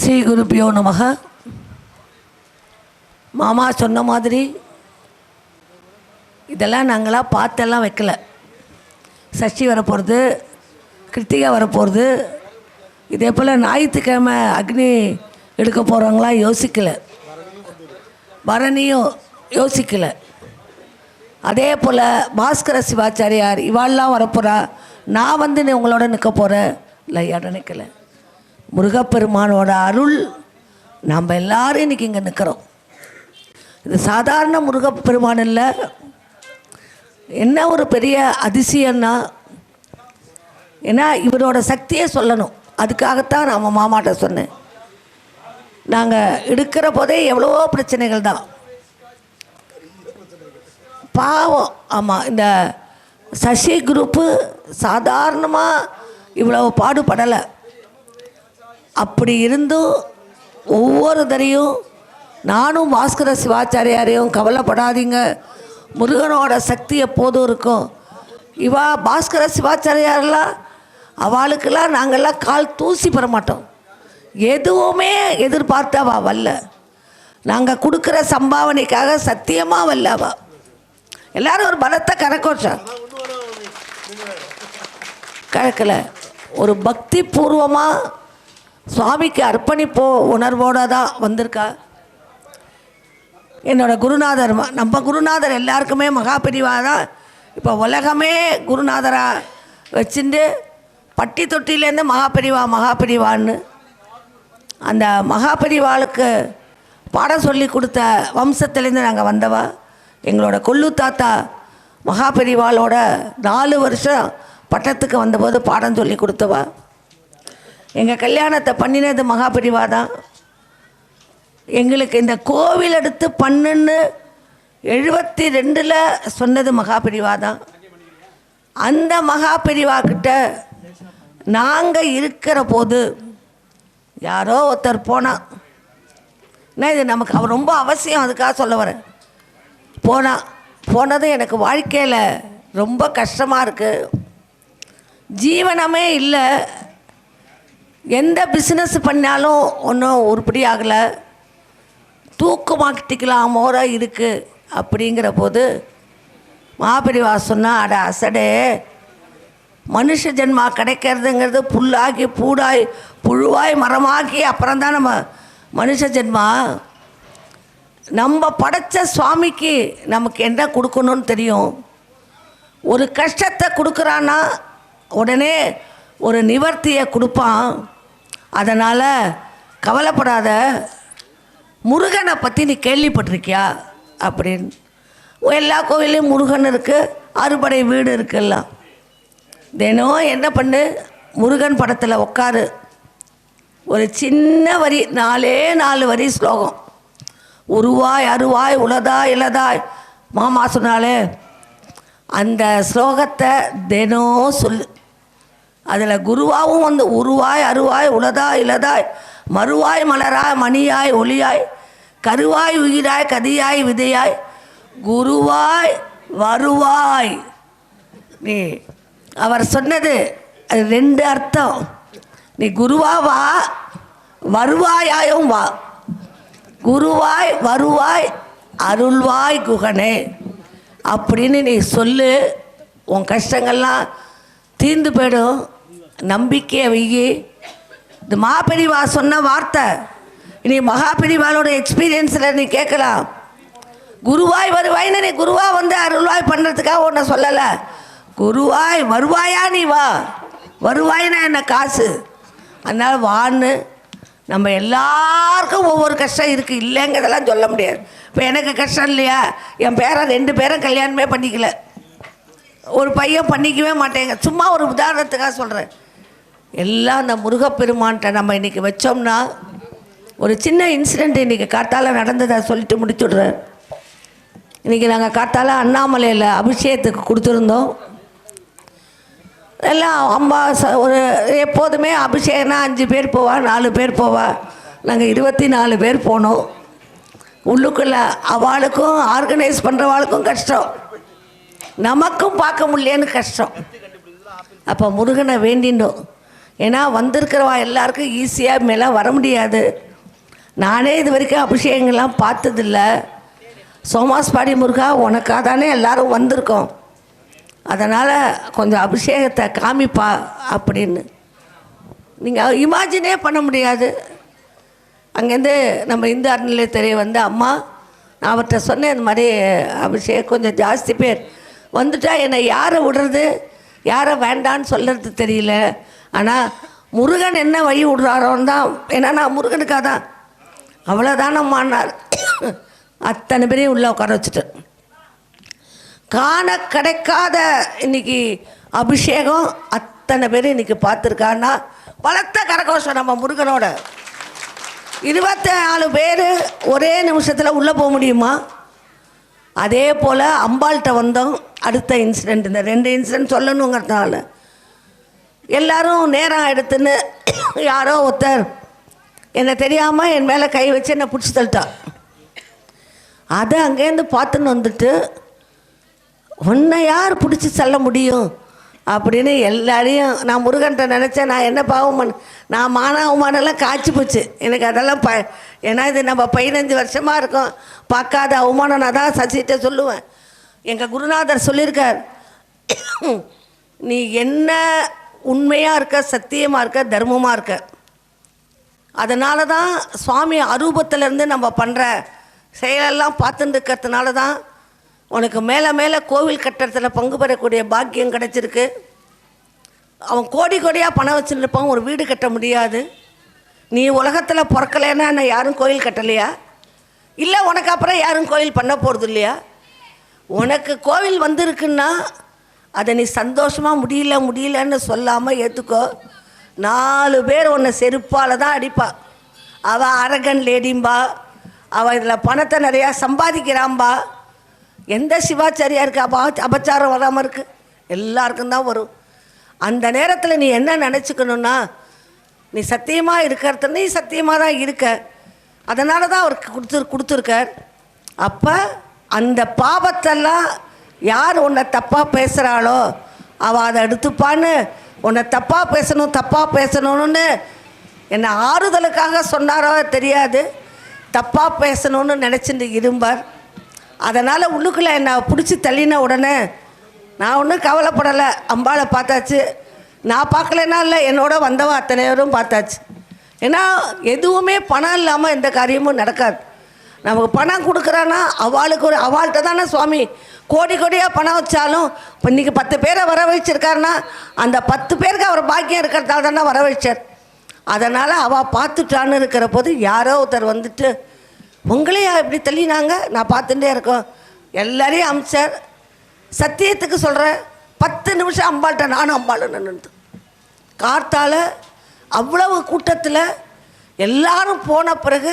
ஸ்ரீ குருப்பியோ நமக. மாமா சொன்ன மாதிரி இதெல்லாம் நாங்களாம் பார்த்தெல்லாம் வைக்கல. சஷ்டி வரப்போகிறது, கிருத்திகை வரப்போகிறது, இதே போல் ஞாயிற்றுக்கிழமை அக்னி எடுக்க போகிறவங்களாம் யோசிக்கலை, பரணியும் யோசிக்கலை. அதே போல் பாஸ்கர சிவாச்சாரியார் இவாள்லாம் வரப்போகிறா, நான் உங்களோட நிற்க போகிறேன் இல்லை, நினைக்கலை. முருகப்பெருமானோட அருள் நம்ம எல்லாரும் இன்றைக்கி இங்கே நிற்கிறோம். இது சாதாரண முருகப்பெருமான் இல்லை. என்ன ஒரு பெரிய அதிசயம்னா, ஏன்னா இவரோட சக்தியை சொல்லணும். அதுக்காகத்தான் நான் மாமாட்ட சொன்னேன். நாங்கள் எடுக்கிற போதே எவ்வளவோ பிரச்சனைகள் தான், பாவம். ஆமாம், இந்த சசி குரூப்பு சாதாரணமாக இவ்வளோ பாடுபடலை. அப்படி இருந்தும் ஒவ்வொரு தரையும் நானும் பாஸ்கர சிவாச்சாரியாரையும் கவலைப்படாதீங்க, முருகனோட சக்தி எப்போதும் இருக்கும். இவா பாஸ்கர சிவாச்சாரியாரெல்லாம் அவளுக்கெல்லாம் நாங்கள்லாம் கால் தூசி பெற மாட்டோம். எதுவுமே எதிர்பார்த்து அவள் வரல. நாங்கள் கொடுக்குற சம்பாவனைக்காக சத்தியமாக வரல. அவள் எல்லோரும் ஒரு பலத்தை கரக்கோச்சா கழக்கலை. ஒரு பக்தி பூர்வமாக சுவாமிக்கு அர்ப்பணிப்போ உணர்வோடு தான் வந்திருக்கா. என்னோடய குருநாதர், நம்ம குருநாதர் எல்லாருக்குமே மகாபெரிவா தான். இப்போ உலகமே குருநாதராக வச்சுட்டு பட்டி தொட்டிலேருந்து மகாபெரிவான்னு அந்த மகாபெரிவாளுக்கு பாடம் சொல்லி கொடுத்த வம்சத்துலேருந்து நாங்கள் வந்தவா. எங்களோட கொள்ளு தாத்தா மகாபெரிவாளோட 4 வருஷம் பட்டத்துக்கு வந்தபோது பாடம் சொல்லி கொடுத்தவா. எங்கள் கல்யாணத்தை பண்ணினது மகாபெரிவா தான். எங்களுக்கு இந்த கோவில் எடுத்து பண்ணுன்னு 72 சொன்னது மகாபெரிவா தான். அந்த மகாபெரிவா கிட்ட நாங்கள் இருக்கிற போது யாரோ ஒருத்தர் போனான். என்ன இது நமக்கு அவர் ரொம்ப அவசியம், அதுக்காக சொல்ல வரேன். போனது எனக்கு வாழ்க்கையில் ரொம்ப கஷ்டமாக இருக்குது. ஜீவனமே இல்லை. எந்த பிஸ்னஸ் பண்ணாலும் ஒன்றும் உருப்படி ஆகலை. தூக்கமாக்கிட்டிக்கலாம் மோர இருக்குது. அப்படிங்கிற போது மகாபெரிவா சொன்னால், அட அசடே, மனுஷ ஜென்மா கிடைக்கிறதுங்கிறது புல்லாகி பூடாய் புழுவாய் மரமாகி அப்புறம்தான் நம்ம மனுஷ ஜென்மா. நம்ம படைத்த சுவாமிக்கு நமக்கு என்ன கொடுக்கணும்னு தெரியும். ஒரு கஷ்டத்தை கொடுக்குறான்னா உடனே ஒரு நிவர்த்தியை கொடுப்பான். அதனால் கவலைப்படாத, முருகனை பற்றி நீ கேள்விப்பட்டிருக்கியா அப்படின்னு. எல்லா கோவிலையும் முருகன் இருக்குது, அறுபடை வீடு இருக்குல்ல. தினம் என்ன பண்ணு, முருகன் படத்தில் உட்காரு. ஒரு சின்ன வரி, 4 வரி ஸ்லோகம். உருவாய் அருவாய் உளதாய் இளதாய் மாமா சொன்னாலே அந்த ஸ்லோகத்தை தினம் சொல்லு. அதில் குருவாவும் வந்து உருவாய் அருவாய் உளதாய் இளதாய் மறுவாய் மலராய் மணியாய் ஒளியாய் கருவாய் உயிராய் கதியாய் விதையாய் குருவாய் வருவாய். நீ அவர் சொன்னது அது 2 அர்த்தம். நீ குருவா வா, வருவாயும் வா. குருவாய் வருவாய் அருள்வாய் குகனே அப்படின்னு நீ சொல்லு. உன் கஷ்டங்கள்லாம் தீர்ந்து போயிடும். நம்பிக்கையை வையி. இது மகாபெரிவா சொன்ன வார்த்தை. இனி மகாபெரிவாளோட எக்ஸ்பீரியன்ஸில் நீ கேட்கலாம். குருவாய் வருவாய்னு நீ குருவா வந்து அருள்வாய் பண்ணுறதுக்காக ஒன்றை சொல்லலை. குருவாய் வருவாயா நீ வா. வருவாய்னா என்ன காசு. அதனால் வான்னு. நம்ம எல்லாருக்கும் ஒவ்வொரு கஷ்டம் இருக்குது, இல்லைங்கிறதெல்லாம் சொல்ல முடியாது. இப்போ எனக்கு கஷ்டம் இல்லையா, என் பேரன் 2 பேரும் கல்யாணமே பண்ணிக்கல, ஒரு பையன் பண்ணிக்கவே மாட்டேங்க. சும்மா ஒரு உதாரணத்துக்காக சொல்கிறேன். எல்லாம் அந்த முருகப்பெருமான்கிட்ட நம்ம இன்றைக்கி வச்சோம்னா, ஒரு சின்ன இன்சிடெண்ட் இன்றைக்கி காத்தால் நடந்ததை சொல்லிட்டு முடிச்சுடுறேன். இன்றைக்கி நாங்கள் காத்தால் அண்ணாமலையில் அபிஷேகத்துக்கு கொடுத்துருந்தோம். எல்லாம் அம்மா ஒரு எப்போதுமே அபிஷேகம்னா 5 பேர் போவா, 4 பேர் போவா. நாங்கள் 24 பேர் போனோம். உள்ளுக்குள்ளே அவளுக்கும் ஆர்கனைஸ் பண்ணுறவாளுக்கும் கஷ்டம், நமக்கும் பார்க்க முடியலன்னு கஷ்டம். அப்போ முருகனை வேண்டினோம், ஏன்னா வந்திருக்கிறவா எல்லாருக்கும் ஈஸியாக மேலே வர முடியாது. நானே இது வரைக்கும் அபிஷேகங்கள்லாம் பார்த்ததில்ல. சோமாஸ்பாடி முருகா உனக்காக தானே எல்லோரும் வந்திருக்கோம், அதனால் கொஞ்சம் அபிஷேகத்தை காமிப்பா அப்படின்னு. நீங்கள் இமேஜினே பண்ண முடியாது. அங்கேருந்து நம்ம இந்து அறநிலையத்துறை வந்து அம்மா நான் அவர்கிட்ட சொன்னேன், இந்த மாதிரி அபிஷேகம் கொஞ்சம் ஜாஸ்தி பேர் வந்துட்டா என்னை யாரை விடுறது யாரை வேண்டான்னு சொல்கிறது தெரியல. ஆனால் முருகன் என்ன வழி விடுறாரோன்னு தான், ஏன்னா நான் முருகனுக்காக தான் அவ்வளோதான் நம்மானார். அத்தனை பேரையும் உள்ளே உட்கார வச்சுட்டு காண கிடைக்காத இன்றைக்கி அபிஷேகம் அத்தனை பேர் இன்றைக்கி பார்த்துருக்கான்னா பலத்த கரகோஷம் நம்ம முருகனோட. 24 பேர் ஒரே நிமிஷத்தில் உள்ளே போக முடியுமா? அதே போல் அம்பாள்கிட்ட வந்தோம். அடுத்த இன்சிடெண்ட், இந்த 2 இன்சிடெண்ட் சொல்லணுங்கிறதுனால எல்லோரும் நேரம் எடுத்துன்னு யாரோ ஒருத்தர் என்னை தெரியாமல் என் மேலே கை வச்சு என்னை பிடிச்சி தள்ளிட்டான். அதை அங்கேருந்து பார்த்துன்னு வந்துட்டு உன்னை யார் பிடிச்சி தள்ள முடியும் அப்படின்னு எல்லாரையும் நான் முருகன்ட்ட நினச்சேன். நான் என்ன பாவம் நான் அவமானம்லாம் காய்ச்சி போச்சு எனக்கு. அதெல்லாம் ஏன்னா இது நம்ம 15 வருஷமாக இருக்கோம் பார்க்காத அவமானம். நான் தான் சசிகிட்ட சொல்லுவேன், எங்கள் குருநாதர் சொல்லியிருக்கார், நீ என்ன உண்மையாக இருக்க, சத்தியமாக இருக்க, தர்மமாக இருக்க. அதனால தான் சுவாமி அரூபத்திலேருந்து நம்ம பண்ணுற செயலெல்லாம் பார்த்துட்டு இருக்கிறதுனால தான் உனக்கு மேலே மேலே கோவில் கட்டுறதுல பங்கு பெறக்கூடிய பாக்கியம் கிடச்சிருக்கு. அவன் கோடி கோடியாக பணம் வச்சுருப்பான், ஒரு வீடு கட்ட முடியாது. நீ உலகத்தில் பிறக்கலைன்னா என்ன யாரும் கோயில் கட்டலையா? இல்லை உனக்கு அப்புறம் யாரும் கோயில் பண்ண போகிறது இல்லையா? உனக்கு கோவில் வந்திருக்குன்னா அதை நீ சந்தோஷமாக முடியலன்னு சொல்லாமல் ஏற்றுக்கோ. 4 பேர் உன்னை செருப்பால் தான் அடிப்பா. அவள் அரகன் லேடிம்பா, அவள் இதில் பணத்தை நிறையா சம்பாதிக்கிறாம்பா. எந்த சிவாச்சாரியாக இருக்குது அபச்சாரம் வராமல் இருக்குது? எல்லாருக்கும் தான் வரும். அந்த நேரத்தில் நீ என்ன நினச்சிக்கணுன்னா, நீ சத்தியமாக இருக்கிறது, நீ சத்தியமாக தான் இருக்க. அதனால தான் அவருக்கு கொடுத்துருக்கார். அப்போ அந்த பாவத்தெல்லாம் யார் உன்னை தப்பாக பேசுகிறாளோ அவள் அதை எடுத்துப்பான்னு உன்னை தப்பாக பேசணும்னு என்னை ஆறுதலுக்காக சொன்னாரோ தெரியாது, தப்பாக பேசணும்னு நினச்சிட்டு இருப்பார். அதனால் உள்ளுக்குள்ளே என்னை பிடிச்சி தள்ளின உடனே நான் ஒன்றும் கவலைப்படலை. அம்பாளை பார்த்தாச்சு, நான் பார்க்கலன்னா இல்லை, என்னோட வந்தவன் அத்தனை பேரும் பார்த்தாச்சு. ஏன்னா எதுவுமே பணம் இல்லாமல் எந்த காரியமும் நடக்காது. நமக்கு பணம் கொடுக்குறான்னா அவள்கிட்ட தானே சுவாமி கோடி கோடியாக பணம் வச்சாலும் இப்போ இன்றைக்கி 10 பேரை வர வச்சிருக்காருன்னா அந்த 10 பேருக்கு அவர் பாக்கியம் இருக்கிறதால தானே வர வச்சார். அதனால் அவள் பார்த்துட்டான்னு இருக்கிற போது யாரோ ஒருத்தர் வந்துட்டு உங்களையா இப்படி தள்ளினாங்க, நான் பார்த்துட்டே இருக்கோம், எல்லாரையும் அமிச்சார். சத்தியத்துக்கு சொல்கிறேன், 10 நிமிஷம் அம்பாள்கிட்ட நானும் அம்பாளுன்னு நின்று கார்த்தால் அவ்வளவு கூட்டத்தில் எல்லாரும் போன பிறகு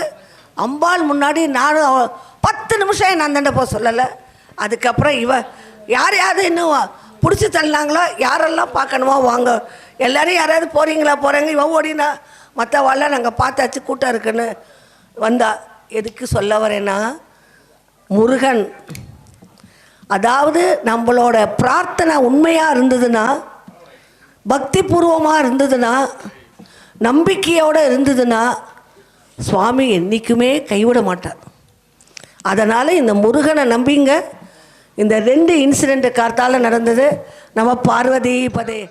அம்பாள் முன்னாடி நானும் 10 நிமிஷம் என் அந்தண்ட போக சொல்லலை. அதுக்கப்புறம் யாரையாவது இன்னும் பிடிச்சி தள்ளினாங்களோ யாரெல்லாம் பார்க்கணுமோ வாங்க, எல்லோரும் யாராவது போகிறீங்க இவன் ஓடினா மற்றவாள்லாம் நாங்கள் பார்த்தாச்சு கூட்டம் இருக்குன்னு வந்தா. எதுக்கு சொல்ல வரேன்னா, முருகன் அதாவது நம்மளோட பிரார்த்தனை உண்மையாக இருந்ததுன்னா, பக்தி பூர்வமாக இருந்ததுன்னா, நம்பிக்கையோடு இருந்ததுன்னா சுவாமி என்றைக்குமே கைவிட மாட்டார். அதனால் இந்த முருகனை நம்பிங்க. இந்த 2 இன்சிடெண்ட்டு கார்த்தால் நடந்தது. நம்ம பார்வதி பதே.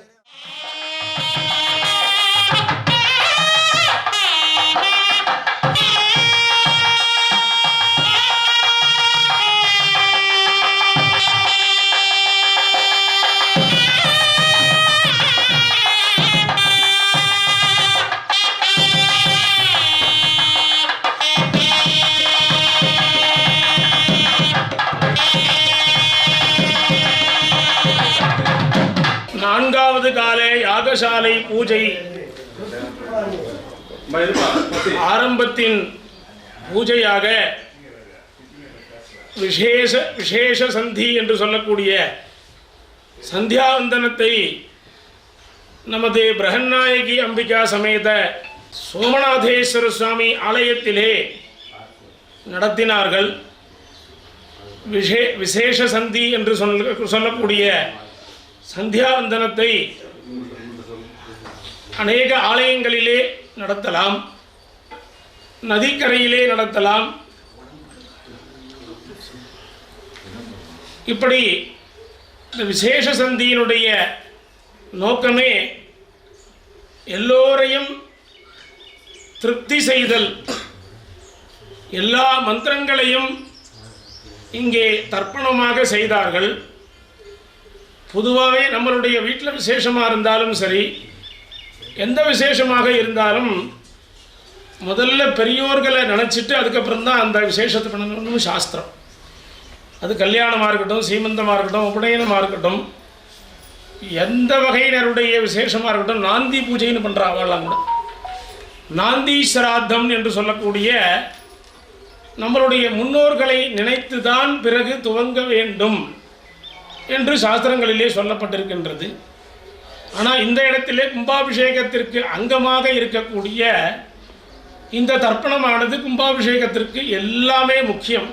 நான்காவது கால யாகசாலை பூஜை ஆரம்பத்தின் பூஜையாக விசேஷ சந்தி என்று சொல்லக்கூடிய சந்தியாவந்தனத்தை நமது பிரகன்நாயகி அம்பிகா சமேத சோமநாதேஸ்வர சுவாமி ஆலயத்திலே நடத்தினார்கள். விசேஷ சந்தி என்று சொல்லக்கூடிய சந்தியாவந்தனத்தை அநேக ஆலயங்களிலே நடத்தலாம், நதிக்கரையிலே நடத்தலாம். இப்படி இந்த விசேஷ சந்தியினுடைய நோக்கமே எல்லோரையும் திருப்தி செய்தல். எல்லா மந்திரங்களையும் இங்கே தர்ப்பணமாக செய்தார்கள். பொதுவாகவே நம்மளுடைய வீட்டில் விசேஷமாக இருந்தாலும் சரி, எந்த விசேஷமாக இருந்தாலும் முதல்ல பெரியோர்களை நினச்சிட்டு அதுக்கப்புறம் தான் அந்த விசேஷத்தை பண்ணணும்னு சாஸ்திரம். அது கல்யாணமாக இருக்கட்டும், சீமந்தமாக இருக்கட்டும், உபநயனமாக இருக்கட்டும், எந்த வகையினருடைய விசேஷமாக இருக்கட்டும், நாந்தி பூஜைன்னு பண்ணுறாங்கலாம் கூட. நாந்தி சிராத்தம் என்று சொல்லக்கூடிய நம்மளுடைய முன்னோர்களை நினைத்து தான் பிறகு துவங்க வேண்டும் என்று சாஸ்திரங்களிலே சொல்லப்பட்டிருக்கின்றது. ஆனால் இந்த இடத்திலே கும்பாபிஷேகத்திற்கு அங்கமாக இருக்கக்கூடிய இந்த தர்ப்பணமானது கும்பாபிஷேகத்திற்கு எல்லாமே முக்கியம்.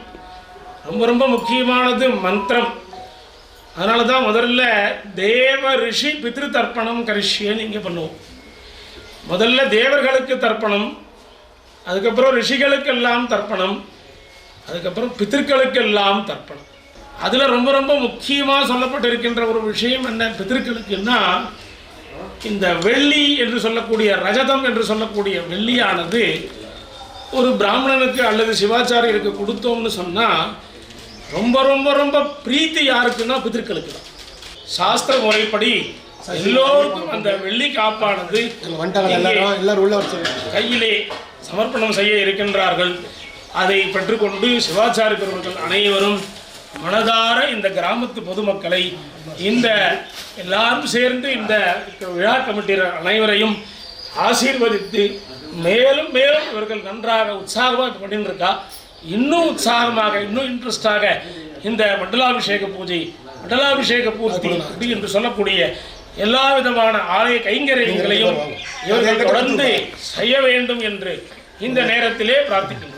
ரொம்ப ரொம்ப முக்கியமானது மந்திரம். அதனால தான் முதல்ல தேவ ரிஷி பித்ரு தர்ப்பணம் கரிஷ்யன்னு இங்கே பண்ணுவோம். முதல்ல தேவர்களுக்கு தர்ப்பணம், அதுக்கப்புறம் ரிஷிகளுக்கெல்லாம் தர்ப்பணம், அதுக்கப்புறம் பித்திருக்களுக்கெல்லாம் தர்ப்பணம். அதில் ரொம்ப ரொம்ப முக்கியமாக சொல்லப்பட்டிருக்கின்ற ஒரு விஷயம் என்ன பித்திருக்களுக்குன்னா, இந்த வெள்ளி என்று சொல்லக்கூடிய ரஜதம் என்று சொல்லக்கூடிய வெள்ளியானது ஒரு பிராமணனுக்கு அல்லது சிவாச்சாரியருக்கு கொடுத்தோம்னு சொன்னால் ரொம்ப ரொம்ப ரொம்ப பிரீத்தி யாருக்குன்னா பித்திருக்களுக்கு தான். சாஸ்திர முறைப்படி எல்லோருக்கும் அந்த வெள்ளி காப்பானது கையிலே சமர்ப்பணம் செய்ய இருக்கின்றார்கள். அதை பெற்றுக்கொண்டு சிவாச்சாரிய பெருமக்கள் அனைவரும் மனதார இந்த கிராமத்து பொதுமக்களை, இந்த எல்லாரும் சேர்ந்து இந்த விழா கமிட்டியர் அனைவரையும் ஆசீர்வதித்து மேலும் மேலும் இவர்கள் நன்றாக உற்சாகமாக பண்ணிட்டு இருக்கா, இன்னும் உற்சாகமாக இன்னும் இன்ட்ரெஸ்டாக இந்த மண்டலாபிஷேக பூஜை, மண்டலாபிஷேக பூர்த்தி அப்படி என்று சொல்லக்கூடிய எல்லா விதமான ஆலய கைங்கரியங்களையும் இவர்கள் தொடர்ந்து செய்ய வேண்டும் என்று இந்த நேரத்திலே பிரார்த்திக்கின்றோம்.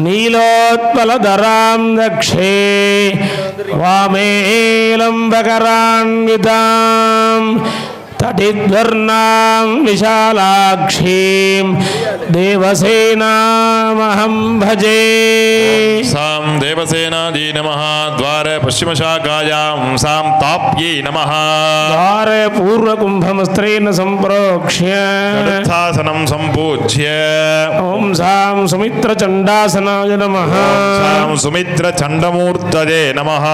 नीलोत्पलधरां दक्षे वामे लम्बकरान्वितां तटिद्वर्णां विशालाक्षीं देवसेनामहं भजे। सां देवसेनाजी नमः। द्वारे पश्चिमशाखायां सां ताप्यै नमः। द्वारे पूर्वकुम्भमस्त्रेण सम्प्रोक्ष्य गरुत्थासनं सम्पूज्य ॐ सां सुमित्रचण्डासनाय नमः। सां सुमित्रचण्डमूर्तये नमः।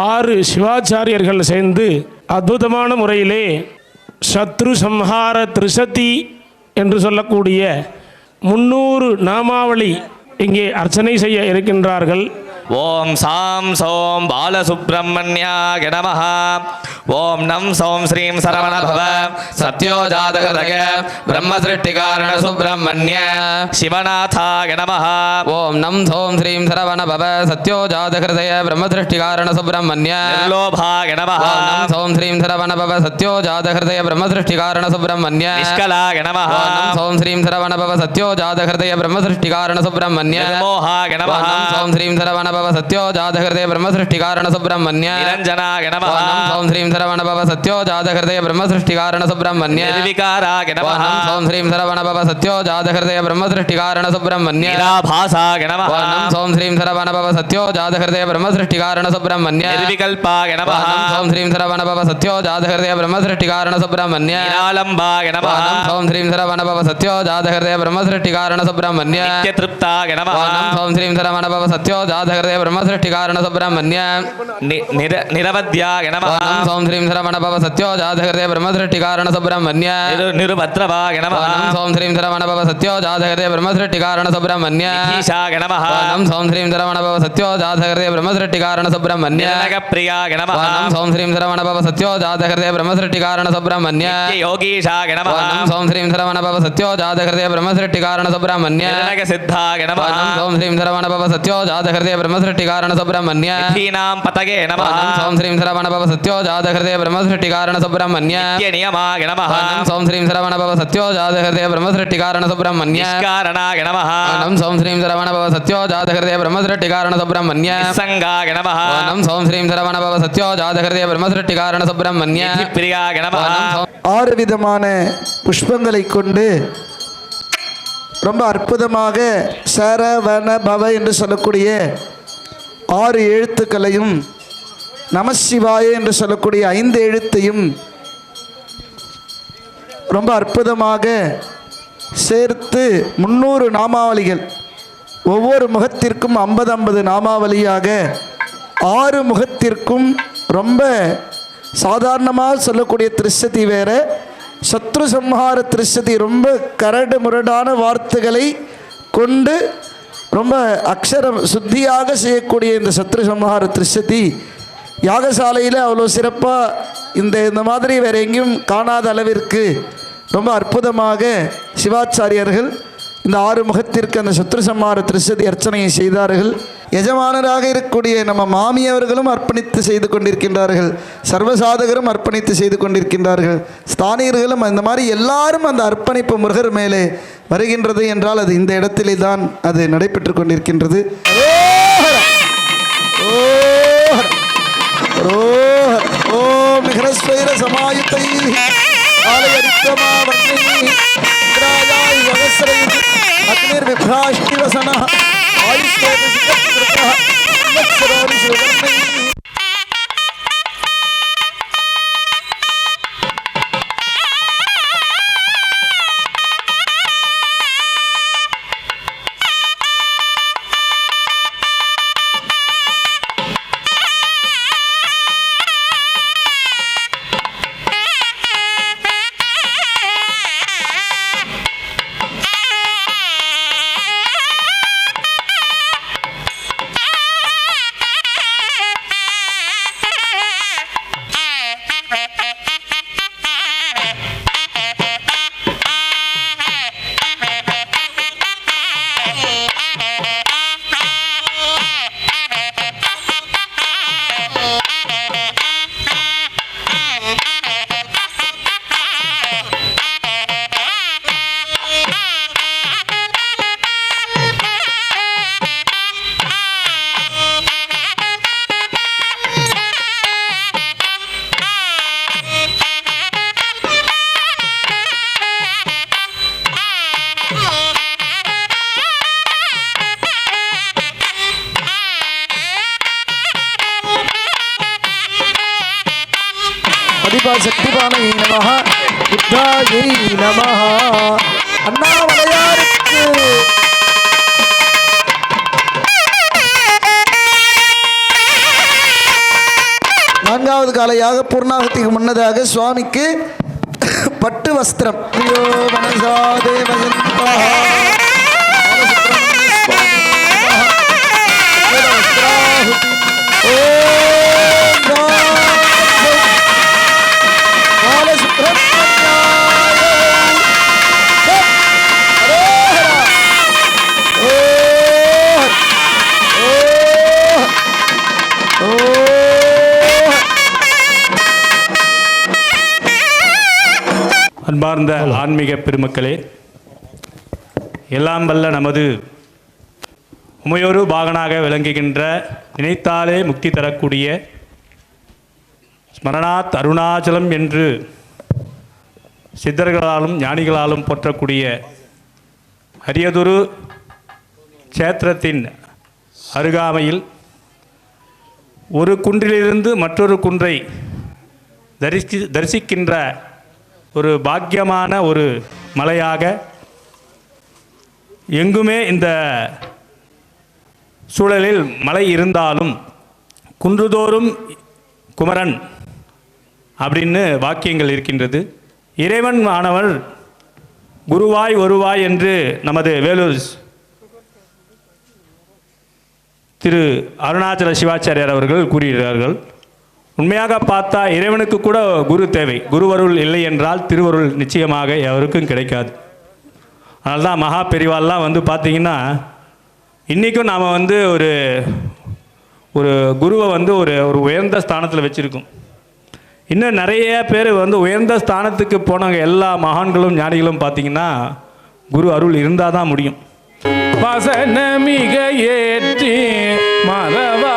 ஆறு சிவாச்சாரியர்கள் சேர்ந்து அற்புதமான முறையிலே சத்ரு சம்ஹார திரிசதி என்று சொல்லக்கூடிய 300 நாமாவளி இங்கே அர்ச்சனை செய்ய இருக்கின்றார்கள். ஓம் சாம் சோம் பாலசுப்ரமணியாய நமஹ. ஓம் நம் சோம் ஸ்ரீம் சரவண பவ சத்யோஜாதகதய பிரம்மசிருஷ்டிகாரண சுப்ரமணிய சிவநாதாய நமஹ. ஓம் நம் சோம் ஸ்ரீம் சரவண பவ சத்யோஜாதகிருதய பிரம்மசிருஷ்டிகாரண சுப்ரமணிய நிர்லோபாய நமஹ. ஓம் நம் சோம் ஸ்ரீம் சரவண பவ சத்யோஜாதகிருதய பிரம்மசிருஷ்டிகாரண சுப்ரமணிய நிஷ்கலாய நமஹ. ஓம் நம் சோம் ஸ்ரீம் சரவண பவ சத்யோஜாதகிருதய பிரம்மசிருஷ்டிகாரண சுப்ரமணிய நிர்மோகாய நமஹ. ஓம் நம் சோம் ஸ்ரீம் சரவண பவ சத்யோஜாதகிருதய பிரம்மசிருஷ்டிகாரண சுப்ரமணிய நிரஞ்சனாய நமஹ. ஓம் நம் சோம் ஸ்ரீம் சரவண பவ சத்யோஜாதகிருதய பிரம்மசிருஷ்டிகாரண சுப்ரமணிய நிர்விகாராய நமஹ. ஓம் நம் சோம் ஸ்ரீம் சரவண பவ சத்யோஜாதகிருதய பிரம்மசிருஷ்டிகாரண சுப்ரமணிய நிராபாசாய நமஹ. ஓம் நம் சோம் ஸ்ரீம் சரவண பவ சத்யோஜாதகிருதய பிரம்மசிருஷ்டிகாரண சுப்ரமணிய நிர்விகல்பாய நமஹ. ஓம் நம் சோம் ஸ்ரீம் சரவண பவ சத்யோஜாதகிருதய பிரம்மசிருஷ்டிகாரண சுப்ரமணிய நிராலம்பாய நமஹ. ஓம் நம் சோம் ஸ்ரீம் சரவண பவ சத்யோஜாதகிருதய பிரம்மசிருஷ்டிகாரண சுப்ரமணிய நித்யத்ருப்தாய நமஹ. ஓம் நம் சோம் ஸ்ரீம் சரவண பவ சத்யோஜாதகிருதய பிரம்மசிருஷ்டிகாரண சுப்ரமணிய நிரவத்யாய நமஹ. ஓம் நம் சோம் ஸ்ரீம் சரவண பவ சத்யோஜாதகிருதய பிரம்மசிருஷ்டிகாரண சுப்ரமணிய நிருபத்ரவாய நமஹ. ஓம் நம் சோம் ஸ்ரீம் சரவண பவ சத்யோஜாதகிருதய பிரம்மசிருஷ்டிகாரண சுப்ரமணிய ஈசாய நமஹ. ஓம் நம் சோம் ஸ்ரீம் சரவண பவ சத்யோஜாதகிருதய பிரம்மசிருஷ்டிகாரண சுப்ரமணிய நிரனகப்ரியாய நமஹ. ஓம் நம் சோம் ஸ்ரீம் சரவண பவ சத்யோஜாதகிருதய பிரம்மசிருஷ்டிகாரண சுப்ரமணிய யோகீஷாய நமஹ. ஓம் நம் சோம் ஸ்ரீம் சரவண பவ சத்யோஜாதகிருதய பிரம்மசிருஷ்டிகாரண சுப்ரமணிய நிரனகசித்தாய நமஹ. ஓம் நம் சோம் ஸ்ரீம் சரவண பவ சத்யோஜாதகிருதய பிரம்மசிருஷ்டிகாரண சுப்ரமணிய தீனாம் பதகே நமஹ. ஓம் நம் சோம் ஸ்ரீம் சரவண பவ சத்யோஜாதகிருதய பிரம்மசிருஷ்டிகாரண சுப்ரமணிய நியமாய நமஹ. ஓம் நம் சோம் ஸ்ரீம் சரவண பவ சத்யோஜாதகிருதய பிரம்மசிருஷ்டிகாரண சுப்ரமணிய நிஷ்காரணாய நமஹ. ஓம் நம் சோம் ஸ்ரீம் சரவண பவ சத்யோஜாதகிருதய பிரம்மசிருஷ்டிகாரண சுப்ரமணிய நிஸ்ஸங்காய நமஹ. ஓம் நம் சோம் ஸ்ரீம் சரவண பவ சத்யோஜாதகிருதய பிரம்மசிருஷ்டிகாரண சுப்ரமணிய பிரியாய நமஹ. ஓம் நம் சோம் 6 விதமான புஷ்பங்களை கொண்டு ரொம்ப அற்புதமாக சரவண பவ என்று சொல்லக்கூடிய 6 எழுத்துக்களையும் நமசிவாய என்று சொல்லக்கூடிய 5 எழுத்தையும் ரொம்ப அற்புதமாக சேர்த்து 300 நாமாவளிகள், ஒவ்வொரு முகத்திற்கும் 50 நாமாவளியாக 6 முகத்திற்கும் ரொம்ப சாதாரணமாக சொல்லக்கூடிய திரிசதி வேற, சத்ரு சம்ஹார திரிசதி ரொம்ப கரடு முரடான வார்த்தைகளை கொண்டு ரொம்ப அக்ஷரம் சுத்தியாக செய்யக்கூடிய இந்த சத்ரு சம்ஹார திரிசதி யாகசாலையில் அவ்வளோ சிறப்பாக இந்த மாதிரி வேறு எங்கேயும் காணாத அளவிற்கு ரொம்ப அற்புதமாக சிவாச்சாரியர்கள் இந்த 6 முகத்திற்கு அந்த சத்ரு சம்ஹார திரிசதி அர்ச்சனையை செய்தார்கள். எஜமானராக இருக்கக்கூடிய நம்ம மாமியவர்களும் அர்ப்பணித்து செய்து கொண்டிருக்கின்றார்கள், சர்வசாதகரும் அர்ப்பணித்து செய்து கொண்டிருக்கின்றார்கள், ஸ்தானியர்களும் இந்த மாதிரி எல்லாரும் அந்த அர்ப்பணிப்பு முருகர் மேலே வருகின்றது என்றால் அது இந்த இடத்திலே தான் அது நடைபெற்று கொண்டிருக்கின்றது. ஓம் நிகரஸ்வைர சமாயுத்தை ஆலயரித்தமா வன்னி இந்திராயாய் வகஸ்ரை அக்னிர் விப்ராஷ்டிவசன ஆயுஷ்வேத சிகத்ருதா சம்வத்சராணி சுவர்ணை. சக்திபானை நமஹ, புத்தாயை நமஹ. அண்ணாமலையாருக்கு நான்காவது காலையாக பூர்ணாகத்துக்கு முன்னதாக சுவாமிக்கு பட்டு வஸ்திரம் ஐயோ மனசாதே மயந்தா அன்பார்ந்த ஆன்மீக பெருமக்களே, எல்லாம் வல்ல நமது உமையொரு பாகனாக விளங்குகின்ற நினைத்தாலே முக்தி தரக்கூடிய ஸ்மரணாத் அருணாச்சலம் என்று சித்தர்களாலும் ஞானிகளாலும் போற்றக்கூடிய அரியதொரு க்ஷேத்திரத்தின் அருகாமையில் ஒரு குன்றிலிருந்து மற்றொரு குன்றை தரிசிக்கின்ற ஒரு பாக்கியமான ஒரு மலையாக எங்குமே இந்த சூழலில் மலை இருந்தாலும் குன்றுதோறும் குமரன் அப்படின்னு வாக்கியங்கள் இருக்கின்றது. இறைவன் ஆனவர் குருவாய் வருவாய் என்று நமது வேலூர் திரு அருணாச்சல சிவாச்சாரியார் அவர்கள் கூறுகிறார்கள். உண்மையாக பார்த்தா இறைவனுக்கு கூட குரு தேவை. குருவருள் இல்லை என்றால் திருவருள் நிச்சயமாக எவருக்கும் கிடைக்காது. அதனால தான் மகா பெரிவால்லாம் வந்து பார்த்திங்கன்னா இன்றைக்கும் நாம் வந்து ஒரு குருவை வந்து ஒரு உயர்ந்த ஸ்தானத்தில் வச்சுருக்கோம். இன்னும் நிறைய பேர் வந்து உயர்ந்த ஸ்தானத்துக்கு போனவங்க எல்லா மகான்களும் ஞானிகளும் பார்த்திங்கன்னா குரு அருள் இருந்தால் தான் முடியும். வசன மிக ஏற்றி மறவாதே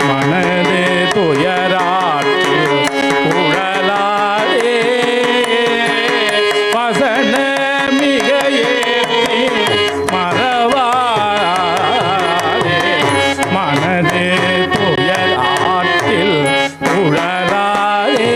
மனதே துயராற்று உழலாதே. வசன மிக ஏற்றி மறவாதே மனதே துயராற்றில் உழலாதே.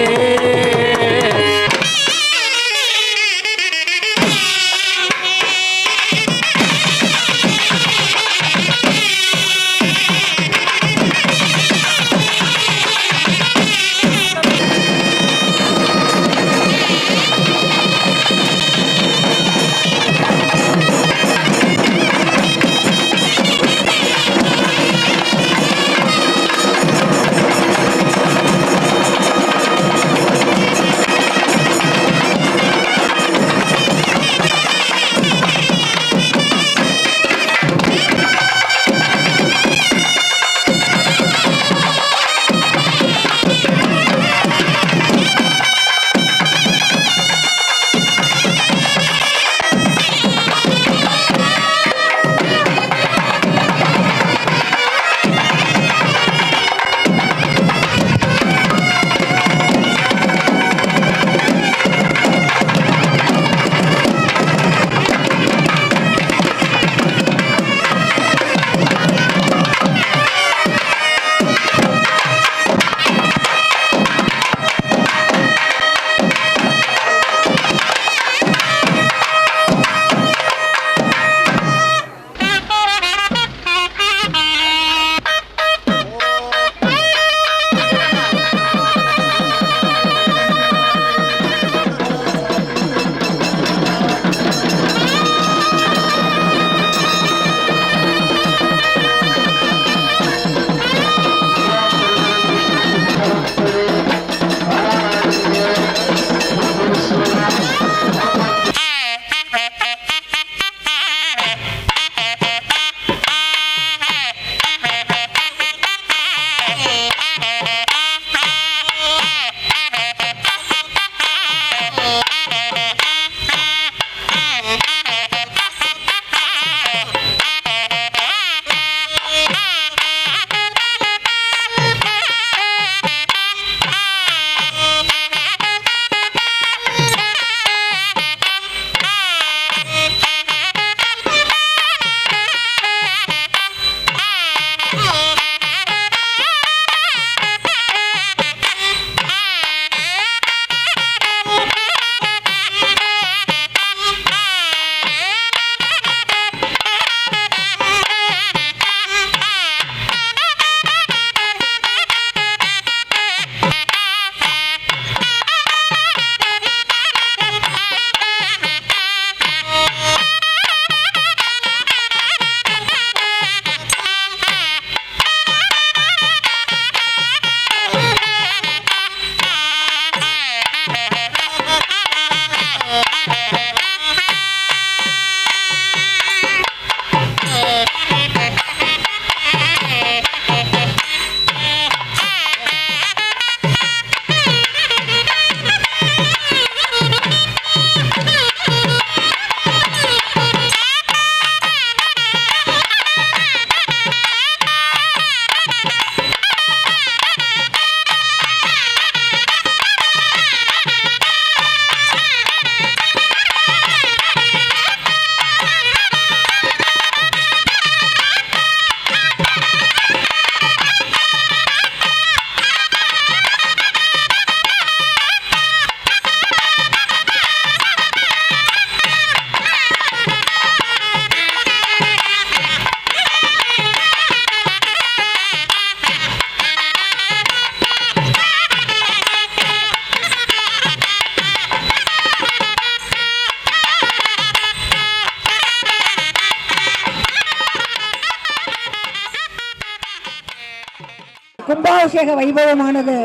கும்பாபிஷேக வைபவமானது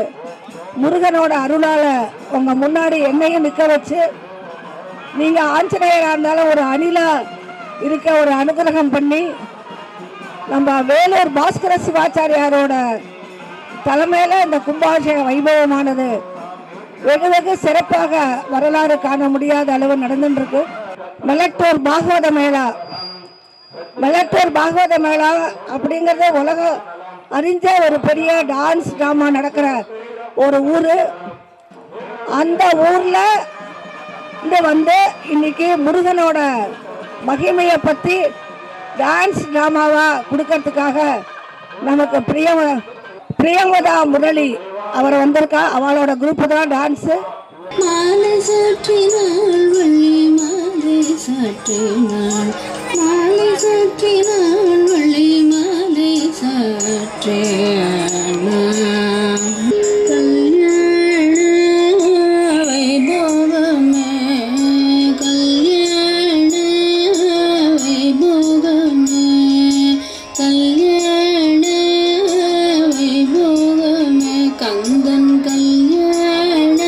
முருகனோட அருளால உங்க முன்னாடி என்னையும் நிற்க வச்சு நீங்க ஆஞ்சநேயராக இருந்தாலும் ஒரு அணிலா இருக்க ஒரு அனுகிரகம் பண்ணி நம்ம வேலூர் பாஸ்கர சிவாச்சாரியாரோட தலைமையில இந்த கும்பாபிஷேக வைபவமானது வெகு வெகு சிறப்பாக வரலாறு காண முடியாத அளவு நடந்துருக்கு. மெலட்டூர் பாகவத மேளா அப்படிங்கிறது உலகம் அறிஞ்ச ஒரு பெரிய டான்ஸ் டிராமா நடக்கிற ஒரு ஊர். அந்த ஊர்ல வந்து இன்னைக்கு முருகனோட மகிமையை பத்தி டான்ஸ் டிராமாவா கொடுக்கறதுக்காக நமக்கு பிரியங்கதா முரளி அவர் வந்திருக்கா. அவளோட குரூப் தான் டான்ஸு. மாலை சாற்றினாள் வள்ளி மாலை சாற்றினாள் மாலை சாற்றினாள் வள்ளி மாலை சாற்றினாள் கல்யாண வைபோகமே கல்யாண வைபோகமே கல்யாண வைபோகமே கந்தன் கல்யாண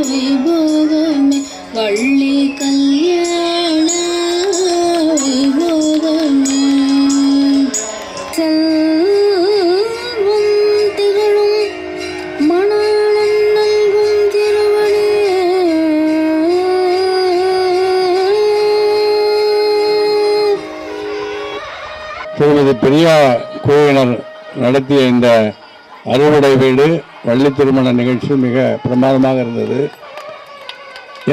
வைபோகமே வள்ளி கல்யாண வைபோகமே செல்வம் திகழும் மணாளன் நல்கும் திருவடி திருமதி பிரியா குழுவினர் நடத்திய இந்த அறுவடை வீடு வள்ளி திருமண நிகழ்ச்சி மிக பிரமாதமாக இருந்தது.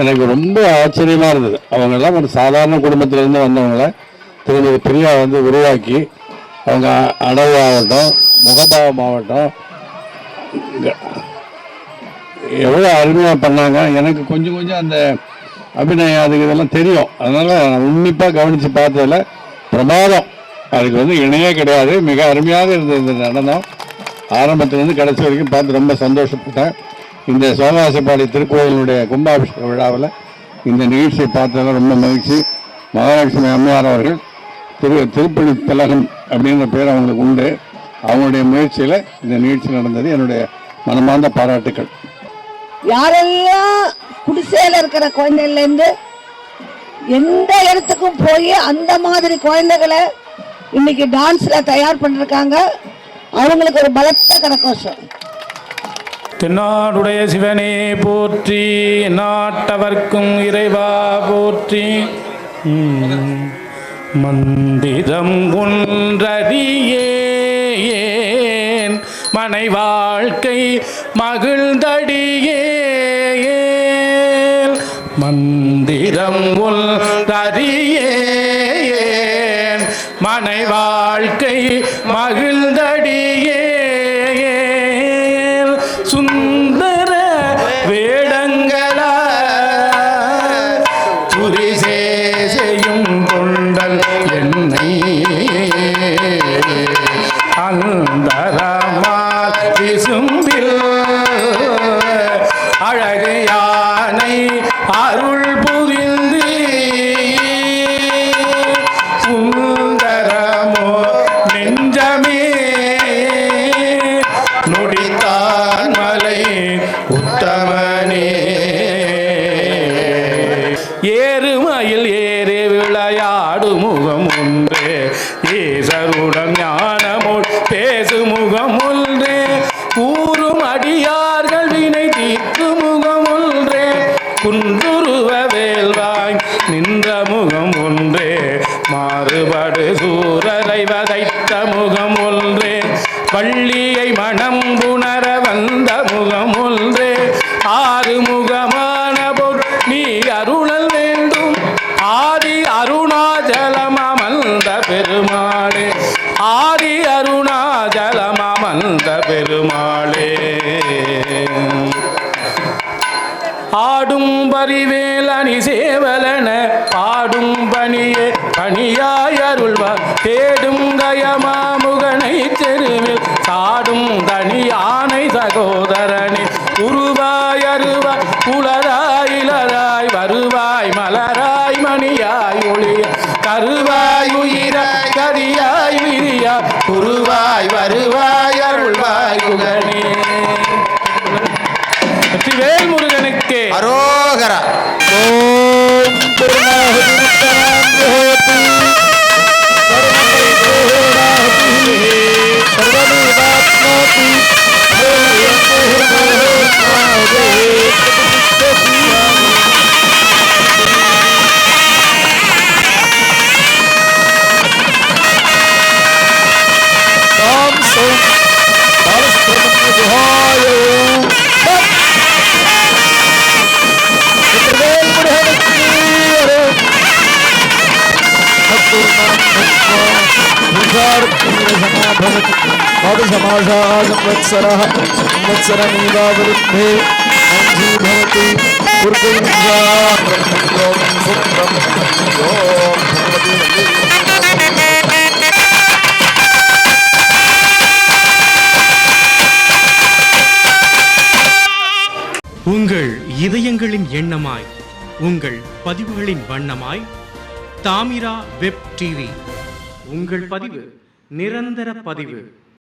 எனக்கு ரொம்ப ஆச்சரியமாக இருந்தது. அவங்கெல்லாம் ஒரு சாதாரண குடும்பத்திலேருந்து வந்தவங்களை திருமதி பிரியா வந்து உருவாக்கி அவங்க அடவாகட்டும் முகபாவமாகட்டும் எவ்வளோ அருமையாக பண்ணாங்க. எனக்கு கொஞ்சம் அந்த அபிநயம் அதுக்கு இதெல்லாம் தெரியும். அதனால் நான் உன்னிப்பாக கவனித்து பார்த்ததில் பிரமாதம். அதுக்கு வந்து இணையே கிடையாது. மிக அருமையாக இருந்தது இந்த நடனம். ஆரம்பத்திலேருந்து கடைசி வரைக்கும் பார்த்து ரொம்ப சந்தோஷப்பட்டேன். இந்த சோமவாசப்பாடி திருக்கோயிலுடைய கும்பாபிஷேக விழாவில் இந்த நிகழ்ச்சியை பார்த்ததில் ரொம்ப மகிழ்ச்சி. மகாலட்சுமி அம்மையார் அவர்கள் திருப்பள்ளி திலகம் அப்படிங்கிற பேர் அவங்களுக்கு உண்டு. அவங்களுடைய முயற்சியில் இந்த நிகழ்ச்சி நடந்தது. என்னுடைய மனமார்ந்த பாராட்டுக்கள். யாரெல்லாம் குடிசையில் இருக்கிற குழந்தைகள்லேருந்து எந்த இடத்துக்கும் போய் அந்த மாதிரி குழந்தைகளை இன்னைக்கு டான்ஸ்ல தயார் பண்ணிருக்காங்க. அவங்களுக்கு ஒரு பலத்த கரகோஷம். தென்னாடுடைய சிவனே போற்றி, நாட்டவர்க்கும் இறைவா போற்றி. மந்திரம் ஒன்றடியேன் மனை வாழ்க்கை மகிழ்ந்தடியேன். மந்திரம் ஒன்றடியேன் மனை வாழ்க்கை மகிழ்ந்தடியேன். சுந்தர வேடங்களா துரிசே செய்யும் கொண்டல் என்னை அந்தரமால் விசும்பில் அழகு யானை அருள் புரிந்து சுந்தரமோ நெஞ்சமே நொடித்தான் மலை உத்தமனே. ஏறுமயில் ஏறி விளையாடு முகம் ஒன்றே, ஈசருடன் ஞானமுள் பேசு முகம் ஒன்றே, கூறும் அடியார்கள் வினை தீர்க்கு முகம் ஒன்றே, குன்றுருவ வேல்வாய் நின்ற முகம் ஒன்றே, மாறுபடு சூரரை வதைத்த முகம் ஒன்றே, வள்ளியை மனம் புணர வந்த முகம் ஒன்றே, ஆறு முகமான பொருள் நீ அருளல் வேண்டும், ஆதி அருணாச்சலம் அமர்ந்த பெருமாளே, ஆதி அருணாச்சலம் அமர்ந்த பெருமாளே. ஆடும் பரிவேலணி சேவலன பாடும் பணியே பணியாய் அருள்வார், தேடும் கயமாமுகனை தெருவில் சாடும் தனி யானை சகோதரனே, உருவாய் அருவாய் குளராய் இளராய் வருவாய் மலராய் மணியாய் ஒளிய கருவாய் உயிராய் கரியாய் விரியாய் ஐயா குருவாய் வருவாய் அருள்வாய் குகனே. வெற்றிவேல் முருகனுக்கு அரோகரா. ஓம் பூர்ணாஹுதி சர்வமேவாப்னோதி தாம் சோம் பாலஸ்தர்ம ஜுஹாய வெற்றிவேல் முருகனுக்கு संवत्सरमेवावरुद्धे मंजी भवति உங்கள் இதயங்களின் எண்ணமாய், உங்கள் பதிவுகளின் வண்ணமாய் தாமிரா வெப் டிவி. உங்கள் பதிவு நிரந்தர பதிவு.